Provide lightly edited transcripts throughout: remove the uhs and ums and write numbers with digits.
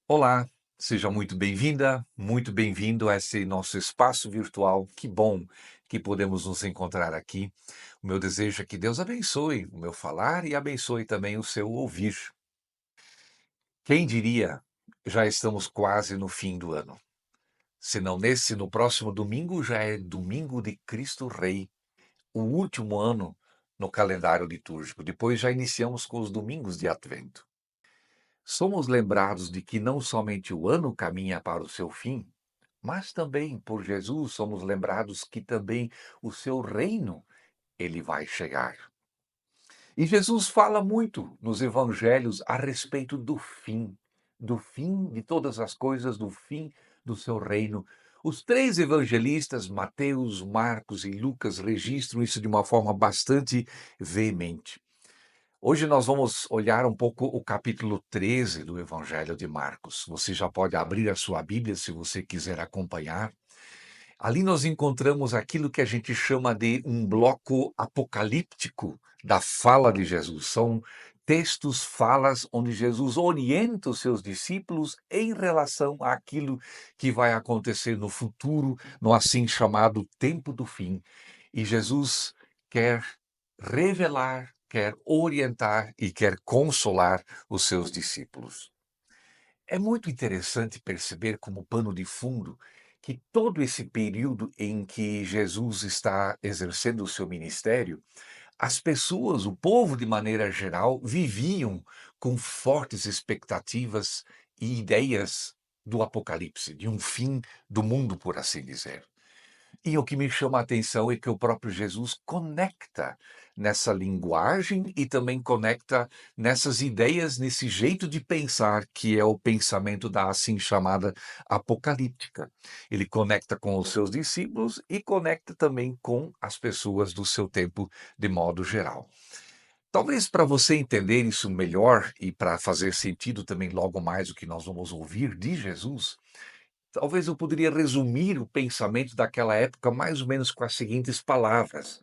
Olá, seja muito bem-vinda, muito bem-vindo a esse nosso espaço virtual. Que bom que podemos nos encontrar aqui. O meu desejo é que Deus abençoe o meu falar e abençoe também o seu ouvir. Quem diria, já estamos quase no fim do ano. Se não nesse, no próximo domingo já é domingo de Cristo Rei, o último ano no calendário litúrgico. Depois já iniciamos com os domingos de Advento. Somos lembrados de que não somente o ano caminha para o seu fim, mas também por Jesus somos lembrados que também o seu reino ele vai chegar. E Jesus fala muito nos evangelhos a respeito do fim de todas as coisas, do fim do seu reino. Os três evangelistas, Mateus, Marcos e Lucas, registram isso de uma forma bastante veemente. Hoje nós vamos olhar um pouco o capítulo 13 do Evangelho de Marcos. Você já pode abrir a sua Bíblia se você quiser acompanhar. Ali nós encontramos aquilo que a gente chama de um bloco apocalíptico da fala de Jesus. São textos, falas, onde Jesus orienta os seus discípulos em relação àquilo que vai acontecer no futuro, no assim chamado tempo do fim. E Jesus quer revelar, quer orientar e quer consolar os seus discípulos. É muito interessante perceber como pano de fundo que todo esse período em que Jesus está exercendo o seu ministério, as pessoas, o povo de maneira geral, viviam com fortes expectativas e ideias do Apocalipse, de um fim do mundo, por assim dizer. E o que me chama a atenção é que o próprio Jesus conecta nessa linguagem e também conecta nessas ideias, nesse jeito de pensar, que é o pensamento da assim chamada apocalíptica. Ele conecta com os seus discípulos e conecta também com as pessoas do seu tempo de modo geral. Talvez para você entender isso melhor e para fazer sentido também logo mais o que nós vamos ouvir de Jesus, talvez eu poderia resumir o pensamento daquela época mais ou menos com as seguintes palavras: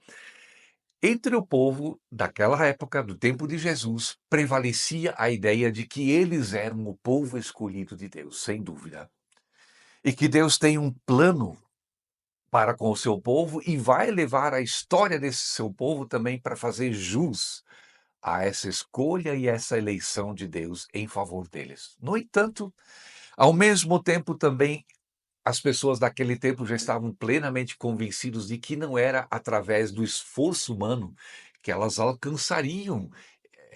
entre o povo daquela época, do tempo de Jesus, prevalecia a ideia de que eles eram o povo escolhido de Deus, sem dúvida. E que Deus tem um plano para com o seu povo e vai levar a história desse seu povo também para fazer jus a essa escolha e essa eleição de Deus em favor deles. No entanto, ao mesmo tempo também as pessoas daquele tempo já estavam plenamente convencidos de que não era através do esforço humano que elas alcançariam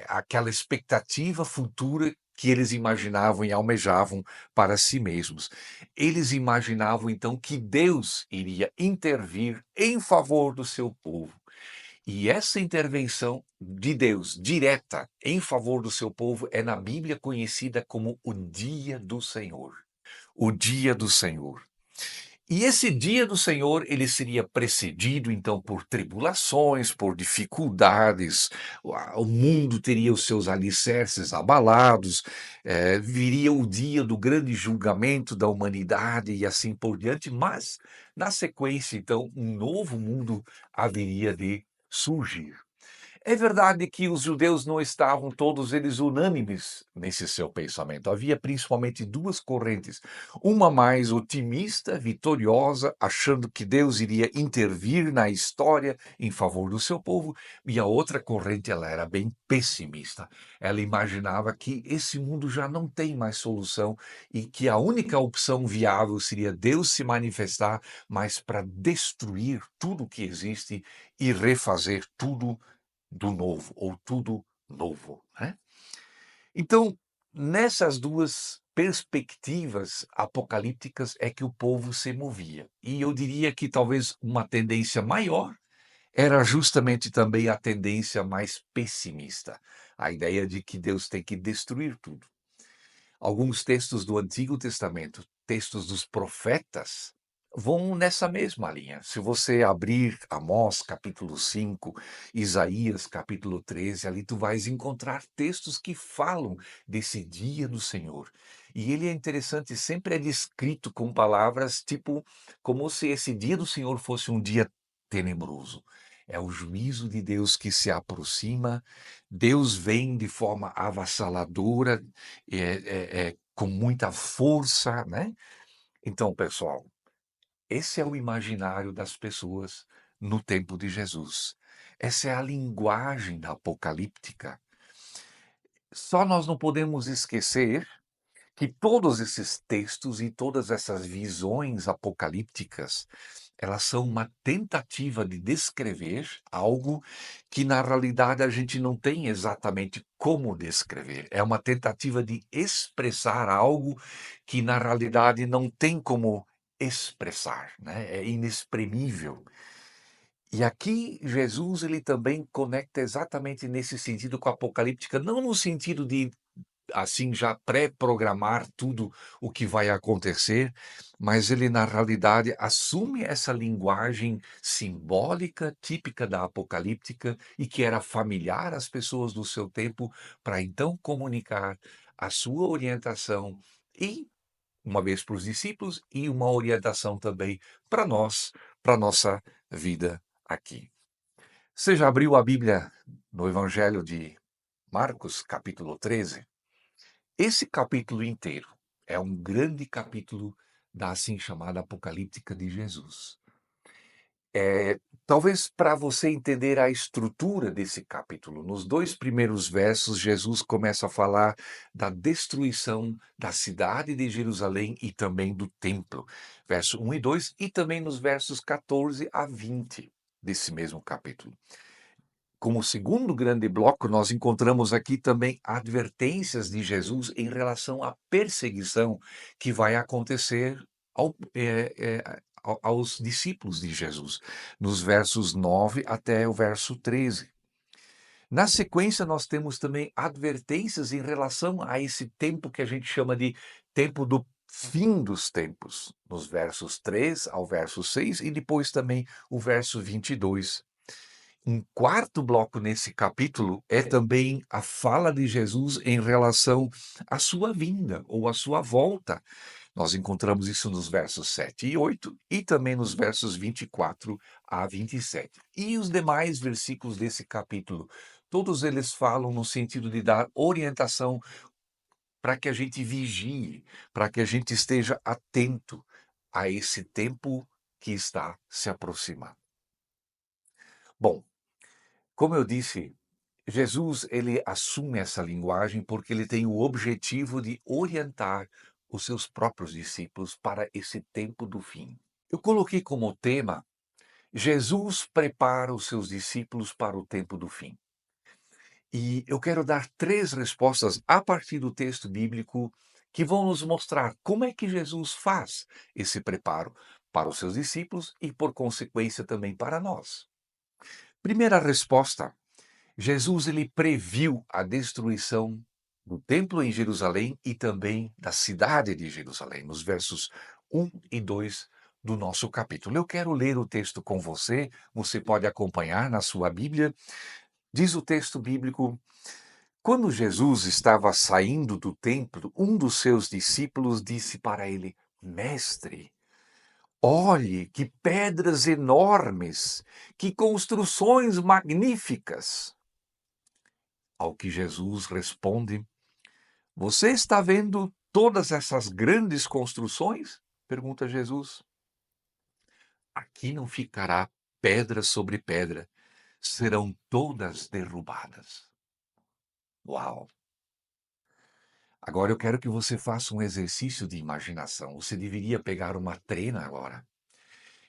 aquela expectativa futura que eles imaginavam e almejavam para si mesmos. Eles imaginavam então que Deus iria intervir em favor do seu povo. E essa intervenção de Deus direta em favor do seu povo é na Bíblia conhecida como o dia do Senhor. O dia do Senhor. E esse dia do Senhor, ele seria precedido então por tribulações, por dificuldades, o mundo teria os seus alicerces abalados, viria o dia do grande julgamento da humanidade e assim por diante, mas na sequência, então, um novo mundo haveria de surgir. É verdade que os judeus não estavam todos eles unânimes nesse seu pensamento. Havia principalmente duas correntes. Uma mais otimista, vitoriosa, achando que Deus iria intervir na história em favor do seu povo, e a outra corrente ela era bem pessimista. Ela imaginava que esse mundo já não tem mais solução e que a única opção viável seria Deus se manifestar, mas para destruir tudo o que existe e refazer tudo do novo, ou tudo novo, né? Então, nessas duas perspectivas apocalípticas é que o povo se movia. E eu diria que talvez uma tendência maior era justamente também a tendência mais pessimista, a ideia de que Deus tem que destruir tudo. Alguns textos do Antigo Testamento, textos dos profetas, vão nessa mesma linha. Se você abrir Amós capítulo 5, Isaías capítulo 13, ali tu vais encontrar textos que falam desse dia do Senhor. E ele é interessante, sempre é descrito com palavras tipo como se esse dia do Senhor fosse um dia tenebroso. É o juízo de Deus que se aproxima, Deus vem de forma avassaladora, com muita força, né. Então, pessoal, esse é o imaginário das pessoas no tempo de Jesus. Essa é a linguagem da apocalíptica. Só nós não podemos esquecer que todos esses textos e todas essas visões apocalípticas, elas são uma tentativa de descrever algo que na realidade a gente não tem exatamente como descrever. É uma tentativa de expressar algo que na realidade não tem como expressar, né? É inexprimível. E aqui Jesus ele também conecta exatamente nesse sentido com a apocalíptica, não no sentido de assim já pré-programar tudo o que vai acontecer, mas ele na realidade assume essa linguagem simbólica típica da apocalíptica e que era familiar às pessoas do seu tempo, para então comunicar a sua orientação e uma vez para os discípulos e uma orientação também para nós, para nossa vida aqui. Você já abriu a Bíblia no Evangelho de Marcos, capítulo 13? Esse capítulo inteiro é um grande capítulo da assim chamada apocalíptica de Jesus. Talvez para você entender a estrutura desse capítulo, nos 2 primeiros versos, Jesus começa a falar da destruição da cidade de Jerusalém e também do templo, verso 1 e 2, e também nos versos 14 a 20 desse mesmo capítulo. Como segundo grande bloco, nós encontramos aqui também advertências de Jesus em relação à perseguição que vai acontecer aos discípulos de Jesus, nos versos 9 até o verso 13. Na sequência, nós temos também advertências em relação a esse tempo que a gente chama de tempo do fim dos tempos, nos versos 3 ao verso 6 e depois também o verso 22. Um quarto bloco nesse capítulo é também a fala de Jesus em relação à sua vinda ou à sua volta. Nós encontramos isso nos versos 7 e 8 e também nos versos 24 a 27. E os demais versículos desse capítulo, todos eles falam no sentido de dar orientação para que a gente vigie, para que a gente esteja atento a esse tempo que está se aproximando. Bom, como eu disse, Jesus, ele assume essa linguagem porque ele tem o objetivo de orientar os seus próprios discípulos para esse tempo do fim. Eu coloquei como tema: Jesus prepara os seus discípulos para o tempo do fim. E eu quero dar 3 respostas a partir do texto bíblico que vão nos mostrar como é que Jesus faz esse preparo para os seus discípulos e, por consequência, também para nós. Primeira resposta: Jesus ele previu a destruição do templo em Jerusalém e também da cidade de Jerusalém, nos versos 1 e 2 do nosso capítulo. Eu quero ler o texto com você, você pode acompanhar na sua Bíblia. Diz o texto bíblico: quando Jesus estava saindo do templo, um dos seus discípulos disse para ele: Mestre, olhe que pedras enormes, que construções magníficas. Ao que Jesus responde: Você está vendo todas essas grandes construções? Pergunta Jesus. Aqui não ficará pedra sobre pedra, serão todas derrubadas. Uau! Agora eu quero que você faça um exercício de imaginação. Você deveria pegar uma trena agora.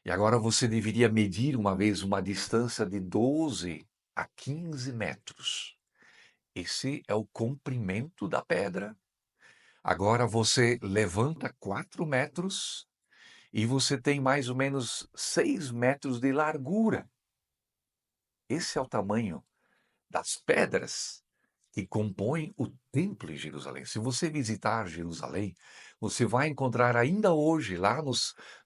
E agora você deveria medir uma vez uma distância de 12 a 15 metros. Esse é o comprimento da pedra. Agora você levanta 4 metros e você tem mais ou menos 6 metros de largura. Esse é o tamanho das pedras que compõem o templo em Jerusalém. Se você visitar Jerusalém, você vai encontrar ainda hoje lá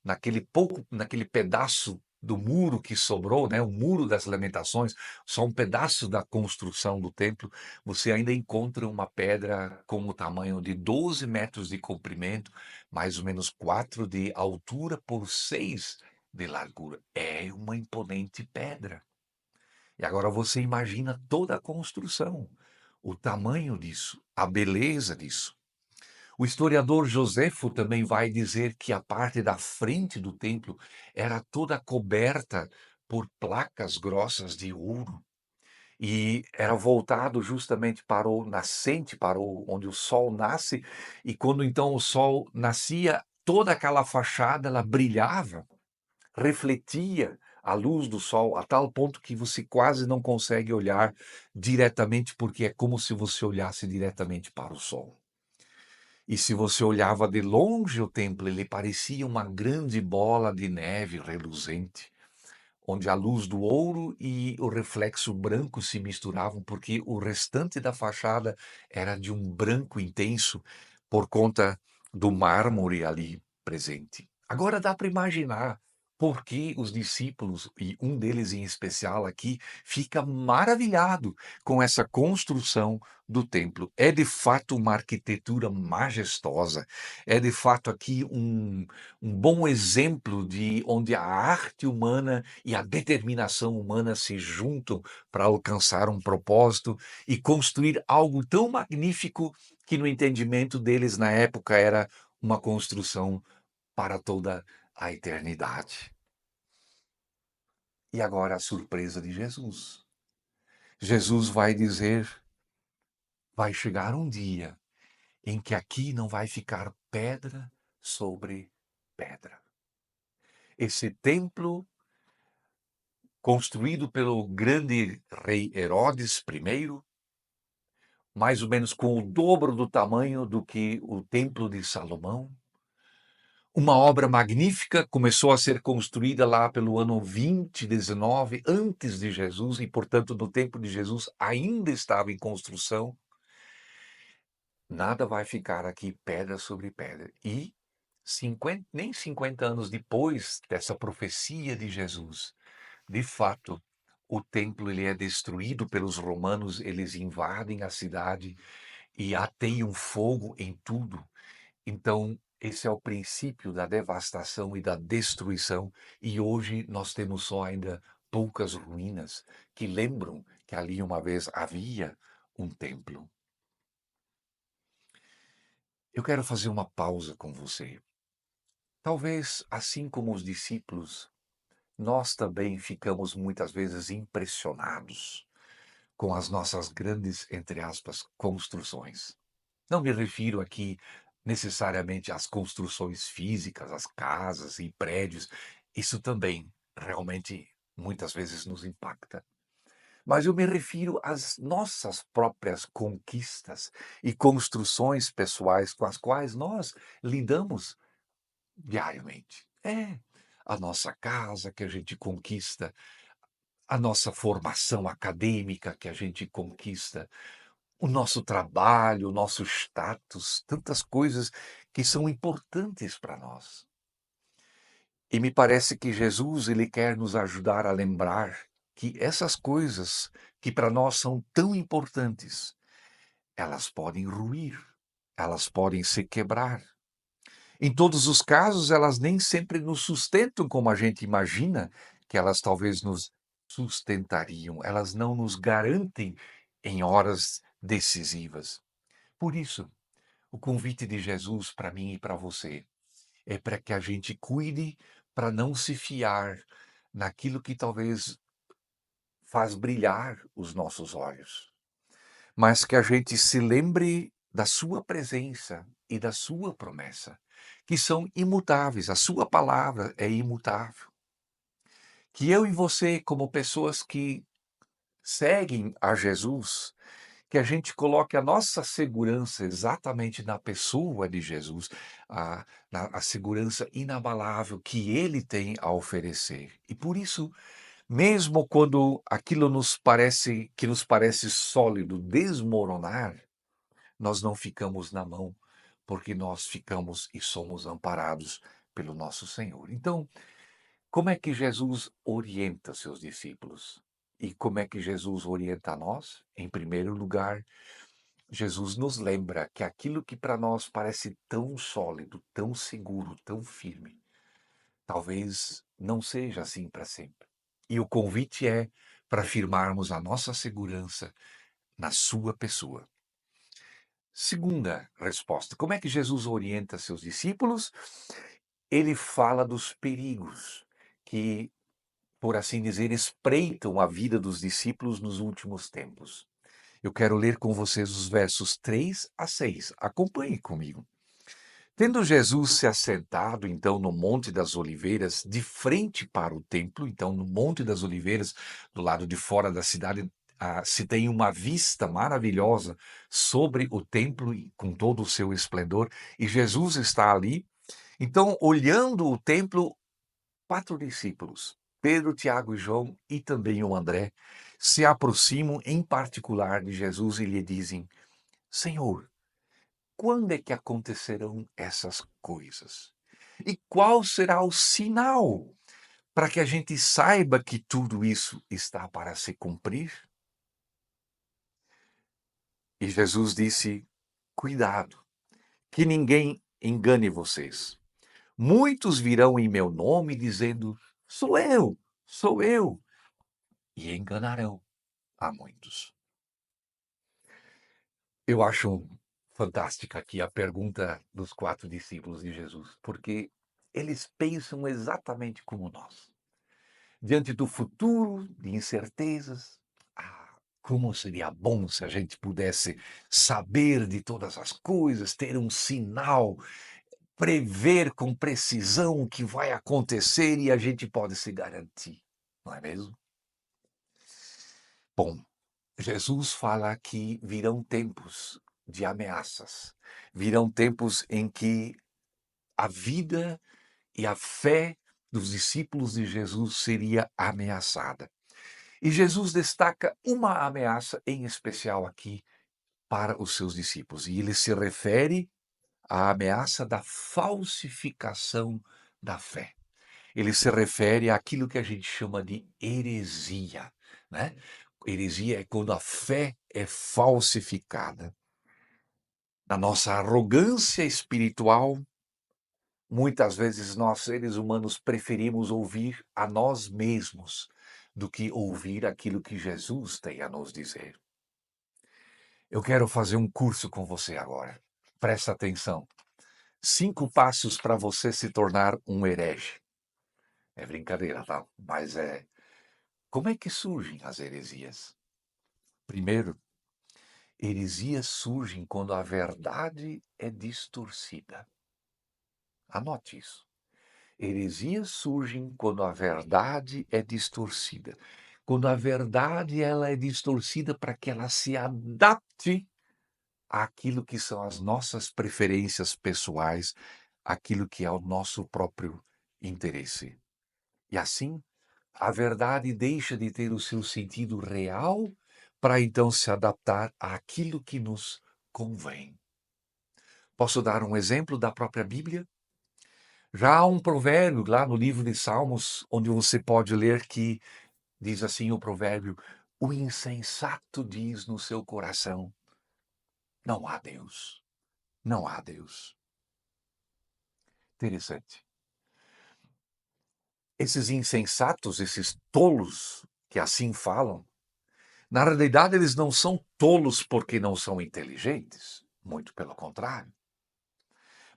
naquele pedaço do muro que sobrou, né, o muro das lamentações, só um pedaço da construção do templo, você ainda encontra uma pedra com o tamanho de 12 metros de comprimento, mais ou menos 4 de altura por 6 de largura. É uma imponente pedra. E agora você imagina toda a construção, o tamanho disso, a beleza disso. O historiador Joséfo também vai dizer que a parte da frente do templo era toda coberta por placas grossas de ouro e era voltado justamente para o nascente, para onde o sol nasce, e quando então o sol nascia, toda aquela fachada ela brilhava, refletia a luz do sol a tal ponto que você quase não consegue olhar diretamente, porque é como se você olhasse diretamente para o sol. E se você olhava de longe o templo, ele parecia uma grande bola de neve reluzente, onde a luz do ouro e o reflexo branco se misturavam, porque o restante da fachada era de um branco intenso por conta do mármore ali presente. Agora dá para imaginar por que os discípulos, e um deles em especial aqui, fica maravilhado com essa construção do templo. É de fato uma arquitetura majestosa, é de fato aqui um bom exemplo de onde a arte humana e a determinação humana se juntam para alcançar um propósito e construir algo tão magnífico que, no entendimento deles na época, era uma construção para toda a eternidade. E agora a surpresa de Jesus. Jesus vai dizer: vai chegar um dia em que aqui não vai ficar pedra sobre pedra. Esse templo construído pelo grande rei Herodes I, mais ou menos com o dobro do tamanho do que o Templo de Salomão. Uma obra magnífica, começou a ser construída lá pelo ano 2019 antes de Jesus, e, portanto, no tempo de Jesus ainda estava em construção. Nada vai ficar aqui pedra sobre pedra. E nem 50 anos depois dessa profecia de Jesus, de fato, o templo ele é destruído pelos romanos, eles invadem a cidade e ateiam fogo em tudo. Então, esse é o princípio da devastação e da destruição, e hoje nós temos só ainda poucas ruínas que lembram que ali uma vez havia um templo. Eu quero fazer uma pausa com você. Talvez, assim como os discípulos, nós também ficamos muitas vezes impressionados com as nossas grandes, entre aspas, construções. Não me refiro aqui necessariamente às construções físicas, às casas e prédios. Isso também realmente muitas vezes nos impacta. Mas eu me refiro às nossas próprias conquistas e construções pessoais com as quais nós lidamos diariamente. É a nossa casa que a gente conquista, a nossa formação acadêmica que a gente conquista, o nosso trabalho, o nosso status, tantas coisas que são importantes para nós. E me parece que Jesus ele quer nos ajudar a lembrar que essas coisas que para nós são tão importantes, elas podem ruir, elas podem se quebrar. Em todos os casos, elas nem sempre nos sustentam como a gente imagina que elas talvez nos sustentariam. Elas não nos garantem em horas decisivas. Por isso, o convite de Jesus para mim e para você é para que a gente cuide para não se fiar naquilo que talvez faz brilhar os nossos olhos, mas que a gente se lembre da sua presença e da sua promessa, que são imutáveis, a sua palavra é imutável. Que eu e você, como pessoas que seguem a Jesus, que a gente coloque a nossa segurança exatamente na pessoa de Jesus, a segurança inabalável que ele tem a oferecer. E por isso, mesmo quando aquilo que nos parece sólido desmoronar, nós não ficamos na mão, porque nós ficamos e somos amparados pelo nosso Senhor. Então, como é que Jesus orienta seus discípulos? E como é que Jesus orienta a nós? Em primeiro lugar, Jesus nos lembra que aquilo que para nós parece tão sólido, tão seguro, tão firme, talvez não seja assim para sempre. E o convite é para firmarmos a nossa segurança na sua pessoa. Segunda resposta: como é que Jesus orienta seus discípulos? Ele fala dos perigos que, por assim dizer, espreitam a vida dos discípulos nos últimos tempos. Eu quero ler com vocês os versos 3 a 6. Acompanhe comigo. Tendo Jesus se assentado, então, no Monte das Oliveiras, de frente para o templo, então, no Monte das Oliveiras, do lado de fora da cidade, se tem uma vista maravilhosa sobre o templo, com todo o seu esplendor, e Jesus está ali. Então, olhando o templo, 4 discípulos, Pedro, Tiago e João, e também o André, se aproximam em particular de Jesus e lhe dizem: Senhor, quando é que acontecerão essas coisas? E qual será o sinal para que a gente saiba que tudo isso está para se cumprir? E Jesus disse: Cuidado, que ninguém engane vocês. Muitos virão em meu nome dizendo: sou eu, e enganarão a muitos. Eu acho fantástica aqui a pergunta dos 4 discípulos de Jesus, porque eles pensam exatamente como nós. Diante do futuro, de incertezas, como seria bom se a gente pudesse saber de todas as coisas, ter um sinal, prever com precisão o que vai acontecer e a gente pode se garantir, não é mesmo? Bom, Jesus fala que virão tempos de ameaças, virão tempos em que a vida e a fé dos discípulos de Jesus seria ameaçada. E Jesus destaca uma ameaça em especial aqui para os seus discípulos, e ele se refere à ameaça da falsificação da fé. Ele se refere àquilo que a gente chama de heresia, né? Heresia é quando a fé é falsificada. Na nossa arrogância espiritual, muitas vezes nós, seres humanos, preferimos ouvir a nós mesmos do que ouvir aquilo que Jesus tem a nos dizer. Eu quero fazer um curso com você agora. Presta atenção. 5 passos para você se tornar um herege. É brincadeira, tá? Mas como é que surgem as heresias? Primeiro, heresias surgem quando a verdade é distorcida. Anote isso. Heresias surgem quando a verdade é distorcida. Quando a verdade ela é distorcida para que ela se adapte àquilo que são as nossas preferências pessoais, aquilo que é o nosso próprio interesse. E assim, a verdade deixa de ter o seu sentido real para então se adaptar àquilo que nos convém. Posso dar um exemplo da própria Bíblia? Já há um provérbio lá no livro de Salmos, onde você pode ler que diz assim o provérbio: o insensato diz no seu coração: não há Deus, não há Deus. Interessante. Esses insensatos, esses tolos que assim falam, na realidade eles não são tolos porque não são inteligentes, muito pelo contrário.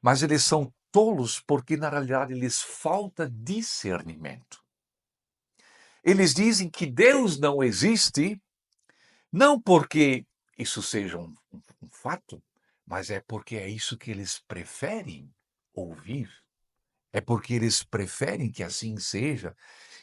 Mas eles são tolos porque na realidade lhes falta discernimento. Eles dizem que Deus não existe, não porque isso seja um fato, mas é porque é isso que eles preferem ouvir. É porque eles preferem que assim seja.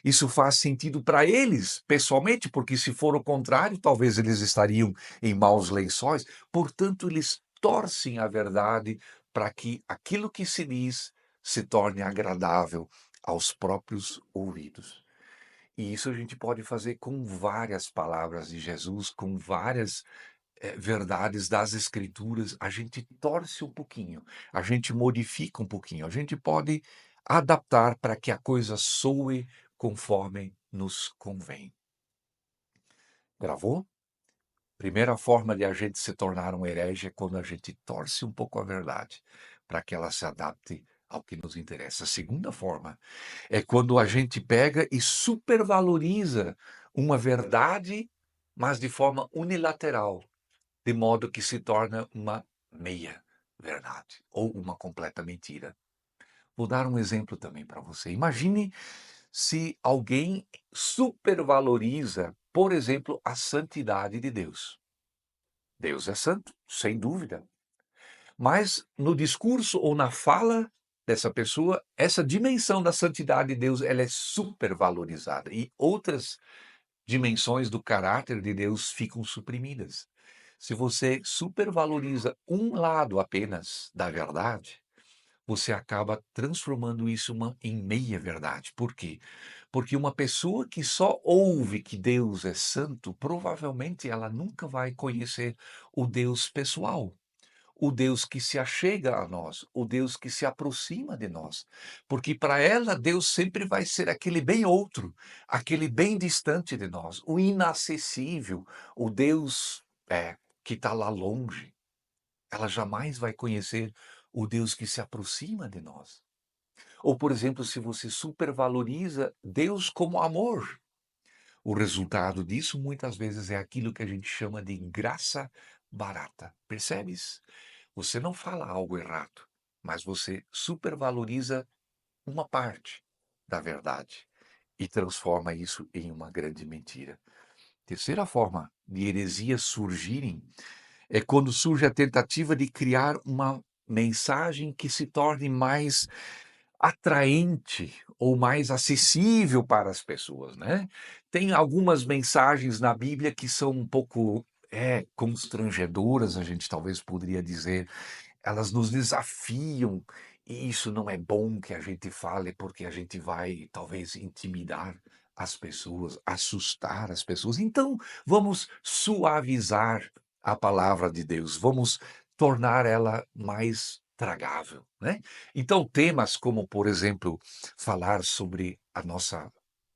Isso faz sentido para eles, pessoalmente, porque se for o contrário, talvez eles estariam em maus lençóis. Portanto, eles torcem a verdade para que aquilo que se diz se torne agradável aos próprios ouvidos. E isso a gente pode fazer com várias palavras de Jesus, com várias verdades das Escrituras. A gente torce um pouquinho, a gente modifica um pouquinho, a gente pode adaptar para que a coisa soe conforme nos convém. Gravou? Primeira forma de a gente se tornar um herege é quando a gente torce um pouco a verdade, para que ela se adapte ao que nos interessa. A segunda forma é quando a gente pega e supervaloriza uma verdade, mas de forma unilateral, de modo que se torna uma meia verdade ou uma completa mentira. Vou dar um exemplo também para você. Imagine se alguém supervaloriza, por exemplo, a santidade de Deus. Deus é santo, sem dúvida. Mas no discurso ou na fala dessa pessoa, essa dimensão da santidade de Deus, ela é supervalorizada e outras dimensões do caráter de Deus ficam suprimidas. Se você supervaloriza um lado apenas da verdade, você acaba transformando isso em meia verdade. Por quê? Porque uma pessoa que só ouve que Deus é santo, provavelmente ela nunca vai conhecer o Deus pessoal, o Deus que se achega a nós, o Deus que se aproxima de nós. Porque para ela, Deus sempre vai ser aquele bem outro, aquele bem distante de nós, o inacessível, o Deus que está lá longe. Ela jamais vai conhecer o Deus que se aproxima de nós. Ou, por exemplo, se você supervaloriza Deus como amor, o resultado disso muitas vezes é aquilo que a gente chama de graça barata. Percebes? Você não fala algo errado, mas você supervaloriza uma parte da verdade e transforma isso em uma grande mentira. Terceira forma de heresias surgirem é quando surge a tentativa de criar uma mensagem que se torne mais atraente ou mais acessível para as pessoas, né? Tem algumas mensagens na Bíblia que são um pouco constrangedoras, a gente talvez poderia dizer. Elas nos desafiam e isso não é bom que a gente fale, porque a gente vai talvez intimidar as pessoas, assustar as pessoas. Então, vamos suavizar a palavra de Deus, vamos tornar ela mais tragável, né? Então, temas como, por exemplo, falar sobre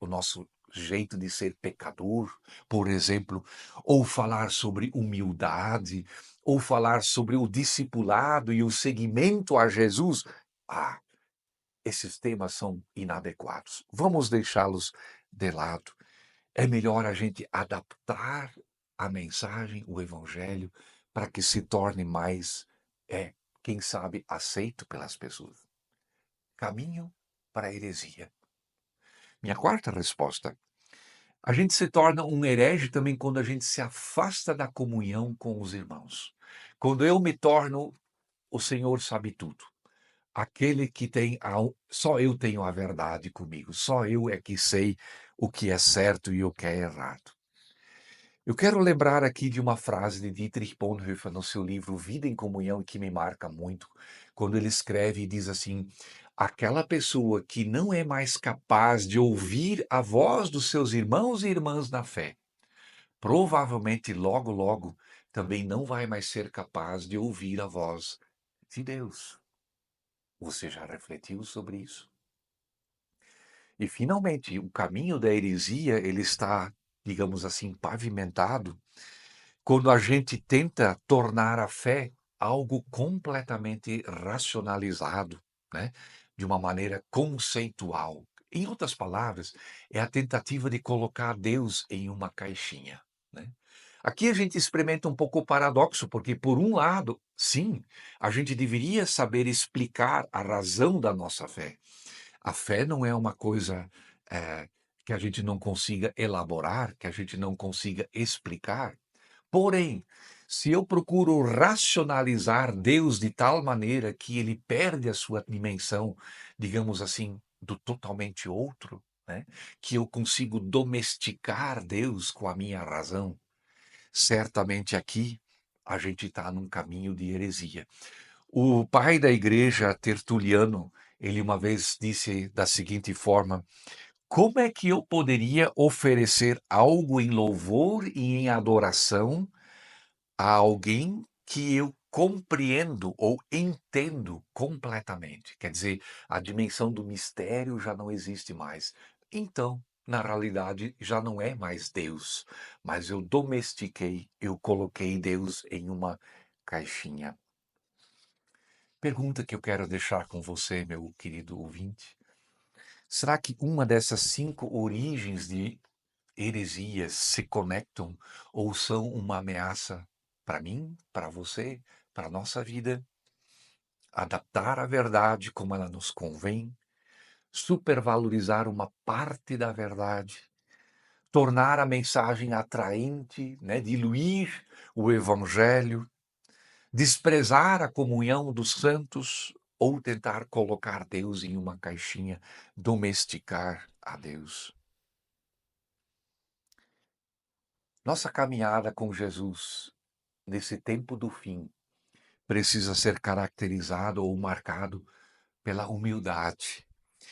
o nosso jeito de ser pecador, por exemplo, ou falar sobre humildade, ou falar sobre o discipulado e o seguimento a Jesus, ah, esses temas são inadequados. Vamos deixá-los de lado. É melhor a gente adaptar a mensagem, o evangelho, para que se torne mais, quem sabe, aceito pelas pessoas. Caminho para a heresia. Minha quarta resposta. A gente se torna um herege também quando a gente se afasta da comunhão com os irmãos. Quando eu me torno o Senhor sabe tudo. Aquele que tem só eu tenho a verdade comigo, só eu é que sei o que é certo e o que é errado. Eu quero lembrar aqui de uma frase de Dietrich Bonhoeffer no seu livro Vida em Comunhão, que me marca muito, quando ele escreve e diz assim: aquela pessoa que não é mais capaz de ouvir a voz dos seus irmãos e irmãs na fé, provavelmente logo, logo, também não vai mais ser capaz de ouvir a voz de Deus. Você já refletiu sobre isso? E finalmente, o caminho da heresia, ele está, digamos assim, pavimentado quando a gente tenta tornar a fé algo completamente racionalizado, né? De uma maneira conceitual. Em outras palavras, é a tentativa de colocar Deus em uma caixinha, né? Aqui a gente experimenta um pouco o paradoxo, porque, por um lado, sim, a gente deveria saber explicar a razão da nossa fé. A fé não é uma coisa que a gente não consiga elaborar, que a gente não consiga explicar. Porém, se eu procuro racionalizar Deus de tal maneira que ele perde a sua dimensão, digamos assim, do totalmente outro, né? Que eu consigo domesticar Deus com a minha razão, certamente aqui a gente está num caminho de heresia. O pai da igreja, Tertuliano, ele uma vez disse da seguinte forma: como é que eu poderia oferecer algo em louvor e em adoração a alguém que eu compreendo ou entendo completamente? Quer dizer, a dimensão do mistério já não existe mais. Então, na realidade, já não é mais Deus, mas eu domestiquei, eu coloquei Deus em uma caixinha. Pergunta que eu quero deixar com você, meu querido ouvinte. Será que uma dessas 5 origens de heresias se conectam ou são uma ameaça para mim, para você, para a nossa vida, adaptar a verdade como ela nos convém, supervalorizar uma parte da verdade, tornar a mensagem atraente, né, diluir o evangelho, desprezar a comunhão dos santos ou tentar colocar Deus em uma caixinha, domesticar a Deus. Nossa caminhada com Jesus nesse tempo do fim precisa ser caracterizado ou marcado pela humildade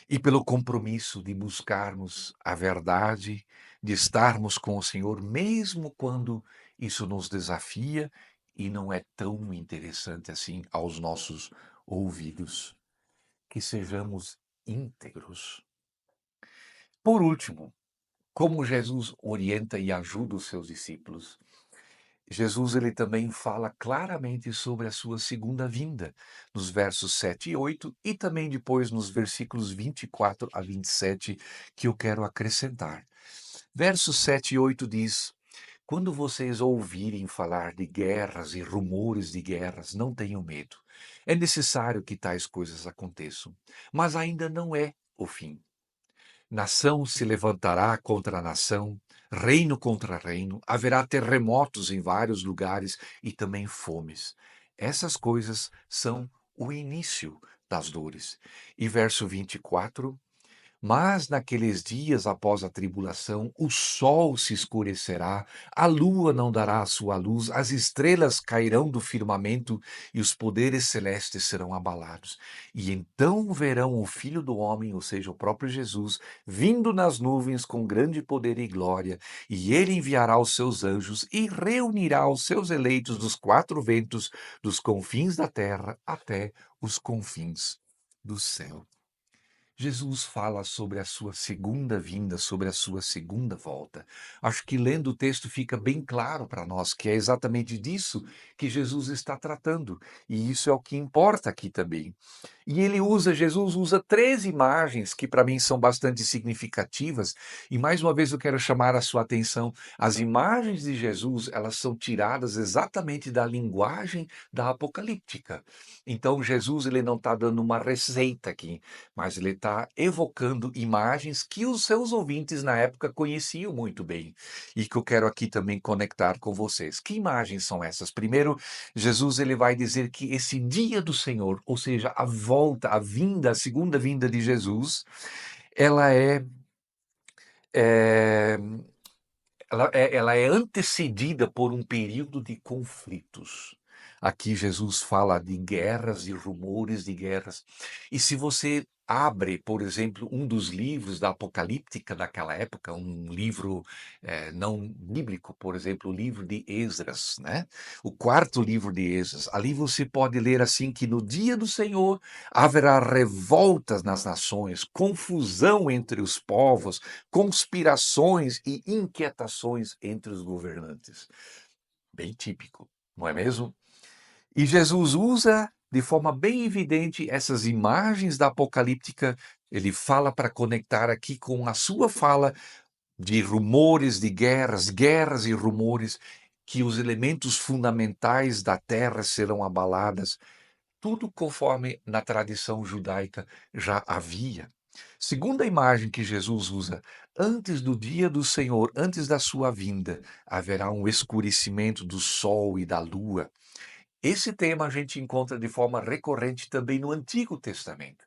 e pelo compromisso de buscarmos a verdade, de estarmos com o Senhor, mesmo quando isso nos desafia e não é tão interessante assim aos nossos ouvidos. Que sejamos íntegros. Por último, como Jesus orienta e ajuda os seus discípulos, Jesus ele também fala claramente sobre a sua segunda vinda, nos versos 7 e 8 e também depois nos versículos 24 a 27, que eu quero acrescentar. Versos 7 e 8 diz: Quando vocês ouvirem falar de guerras e rumores de guerras, não tenham medo. É necessário que tais coisas aconteçam, mas ainda não é o fim. Nação se levantará contra nação, reino contra reino, haverá terremotos em vários lugares e também fomes. Essas coisas são o início das dores. E verso 24: mas naqueles dias após a tribulação, o sol se escurecerá, a lua não dará a sua luz, as estrelas cairão do firmamento e os poderes celestes serão abalados. E então verão o Filho do Homem, ou seja, o próprio Jesus, vindo nas nuvens com grande poder e glória, e ele enviará os seus anjos e reunirá os seus eleitos dos quatro ventos, dos confins da terra até os confins do céu. Jesus fala sobre a sua segunda vinda, sobre a sua segunda volta. Acho que lendo o texto fica bem claro para nós que é exatamente disso que Jesus está tratando. E isso é o que importa aqui também. E Jesus usa três imagens que para mim são bastante significativas. E mais uma vez eu quero chamar a sua atenção. As imagens de Jesus, elas são tiradas exatamente da linguagem da apocalíptica. Então Jesus ele não está dando uma receita aqui, mas ele está evocando imagens que os seus ouvintes na época conheciam muito bem e que eu quero aqui também conectar com vocês. Que imagens são essas? Primeiro, Jesus ele vai dizer que esse dia do Senhor, ou seja, a volta, a vinda, a segunda vinda de Jesus, ela é ela é antecedida por um período de conflitos. Aqui Jesus fala de guerras e rumores de guerras. E se você abre, por exemplo, um dos livros da Apocalíptica daquela época, um livro não bíblico, por exemplo, o livro de Esdras, né? O quarto livro de Esdras. Ali você pode ler assim que no dia do Senhor haverá revoltas nas nações, confusão entre os povos, conspirações e inquietações entre os governantes. Bem típico, não é mesmo? E Jesus usa de forma bem evidente essas imagens da apocalíptica. Ele fala para conectar aqui com a sua fala de rumores de guerras, guerras e rumores, que os elementos fundamentais da terra serão abaladas, tudo conforme na tradição judaica já havia. Segunda imagem que Jesus usa, antes do dia do Senhor, antes da sua vinda, haverá um escurecimento do sol e da lua. Esse tema a gente encontra de forma recorrente também no Antigo Testamento.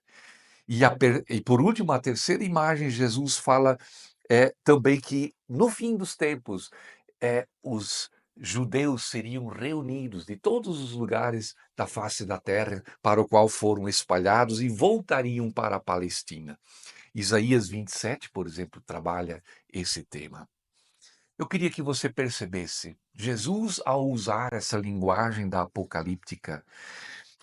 E por último, a terceira imagem, Jesus fala também que no fim dos tempos, os judeus seriam reunidos de todos os lugares da face da terra para o qual foram espalhados e voltariam para a Palestina. Isaías 27, por exemplo, trabalha esse tema. Eu queria que você percebesse, Jesus, ao usar essa linguagem da apocalíptica,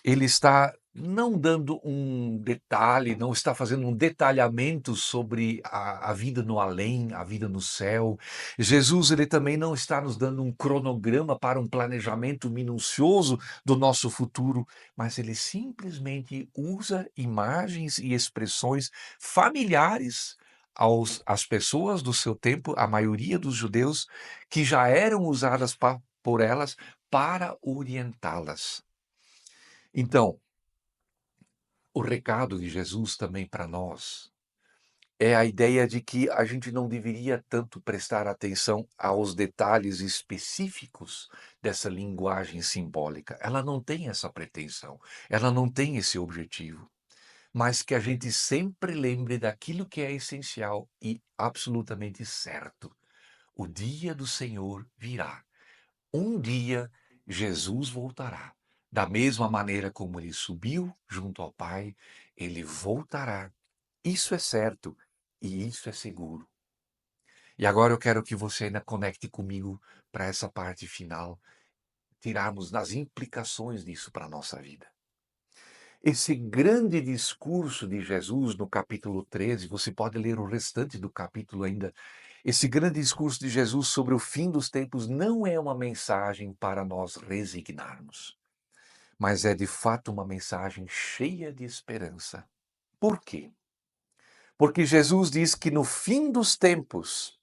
ele está não dando um detalhe, não está fazendo um detalhamento sobre a vida no além, a vida no céu. Jesus, ele também não está nos dando um cronograma para um planejamento minucioso do nosso futuro, mas ele simplesmente usa imagens e expressões familiares às pessoas do seu tempo, a maioria dos judeus, que já eram usadas por elas para orientá-las. Então, o recado de Jesus também para nós é a ideia de que a gente não deveria tanto prestar atenção aos detalhes específicos dessa linguagem simbólica. Ela não tem essa pretensão, ela não tem esse objetivo, mas que a gente sempre lembre daquilo que é essencial e absolutamente certo. O dia do Senhor virá. Um dia Jesus voltará. Da mesma maneira como ele subiu junto ao Pai, ele voltará. Isso é certo e isso é seguro. E agora eu quero que você ainda conecte comigo para essa parte final, tirarmos as implicações disso para a nossa vida. Esse grande discurso de Jesus no capítulo 13, você pode ler o restante do capítulo ainda. Esse grande discurso de Jesus sobre o fim dos tempos não é uma mensagem para nós resignarmos, mas é de fato uma mensagem cheia de esperança. Por quê? Porque Jesus diz que no fim dos tempos,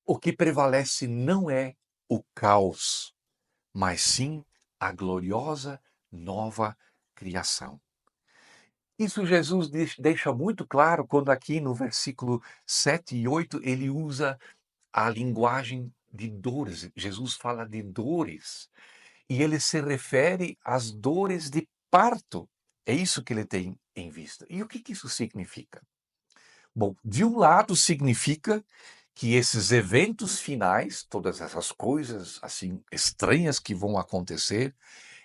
o que prevalece não é o caos, mas sim a gloriosa nova criação. Isso Jesus deixa muito claro quando aqui no versículo 7 e 8 ele usa a linguagem de dores. Jesus fala de dores e ele se refere às dores de parto. É isso que ele tem em vista. E o que que isso significa? Bom, de um lado significa que esses eventos finais, todas essas coisas assim estranhas que vão acontecer,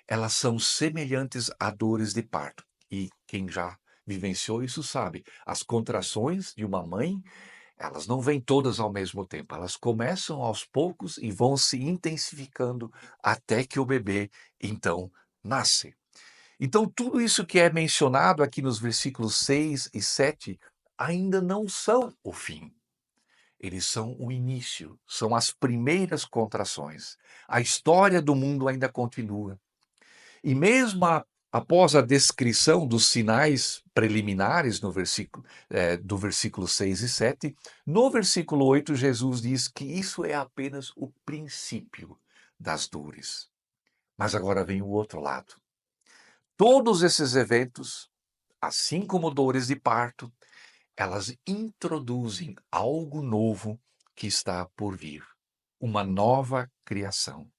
elas são semelhantes a dores de parto. E quem já vivenciou isso sabe, as contrações de uma mãe, elas não vêm todas ao mesmo tempo, elas começam aos poucos e vão se intensificando até que o bebê então nasce. Então, tudo isso que é mencionado aqui nos versículos 6 e 7 ainda não são o fim. Eles são o início, são as primeiras contrações. A história do mundo ainda continua. E mesmo após a descrição dos sinais preliminares no do versículo 6 e 7, no versículo 8, Jesus diz que isso é apenas o princípio das dores. Mas agora vem o outro lado. Todos esses eventos, assim como dores de parto, elas introduzem algo novo que está por vir, uma nova criação.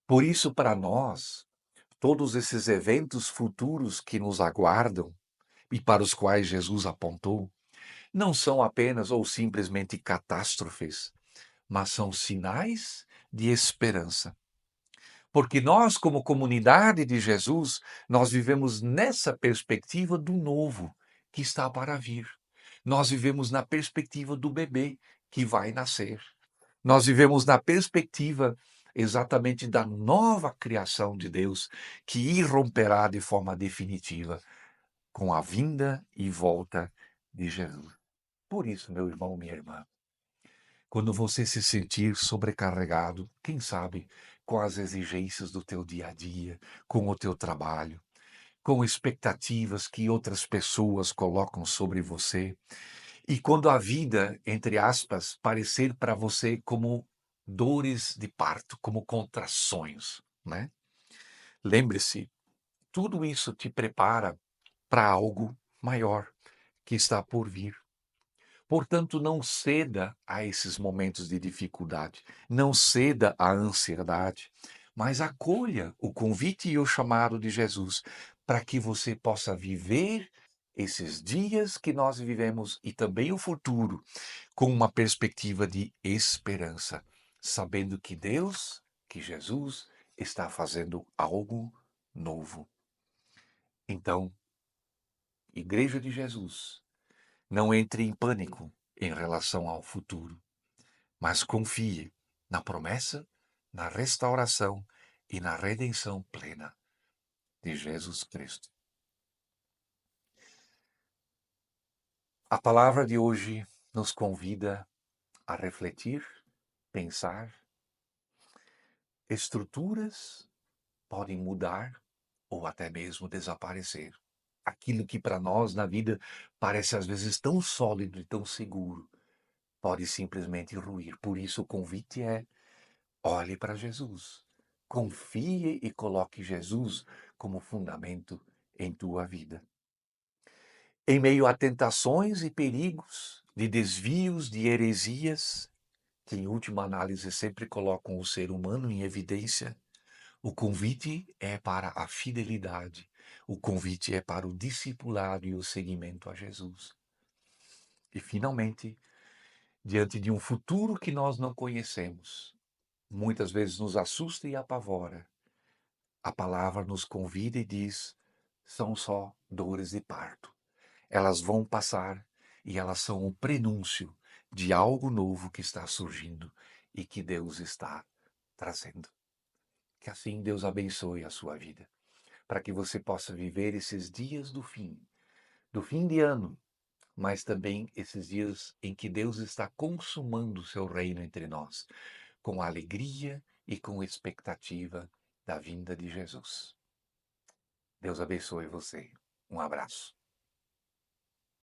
Por isso, para nós, todos esses eventos futuros que nos aguardam e para os quais Jesus apontou, não são apenas ou simplesmente catástrofes, mas são sinais de esperança. Porque nós, como comunidade de Jesus, nós vivemos nessa perspectiva do novo que está para vir. Nós vivemos na perspectiva do bebê que vai nascer. Nós vivemos na perspectiva exatamente da nova criação de Deus que irromperá de forma definitiva com a vinda e volta de Jesus. Por isso, meu irmão, minha irmã, quando você se sentir sobrecarregado, quem sabe, com as exigências do teu dia a dia, com o teu trabalho, com expectativas que outras pessoas colocam sobre você, e quando a vida, entre aspas, parecer para você como dores de parto, como contrações, né? Lembre-se, tudo isso te prepara para algo maior que está por vir. Portanto, não ceda a esses momentos de dificuldade, não ceda à ansiedade, mas acolha o convite e o chamado de Jesus para que você possa viver esses dias que nós vivemos e também o futuro com uma perspectiva de esperança, sabendo que Deus, que Jesus, está fazendo algo novo. Então, Igreja de Jesus, não entre em pânico em relação ao futuro, mas confie na promessa, na restauração e na redenção plena de Jesus Cristo. A palavra de hoje nos convida a refletir, pensar. Estruturas podem mudar ou até mesmo desaparecer. Aquilo que para nós na vida parece às vezes tão sólido e tão seguro, pode simplesmente ruir. Por isso o convite é: olhe para Jesus. Confie e coloque Jesus como fundamento em tua vida. Em meio a tentações e perigos, de desvios, de heresias, que em última análise sempre colocam o ser humano em evidência, o convite é para a fidelidade, o convite é para o discipulado e o seguimento a Jesus. E finalmente, diante de um futuro que nós não conhecemos, muitas vezes nos assusta e apavora, a palavra nos convida e diz: são só dores de parto. Elas vão passar e elas são o prenúncio de algo novo que está surgindo e que Deus está trazendo. Que assim Deus abençoe a sua vida, para que você possa viver esses dias do fim de ano, mas também esses dias em que Deus está consumando o seu reino entre nós, com alegria e com expectativa da vinda de Jesus. Deus abençoe você. Um abraço.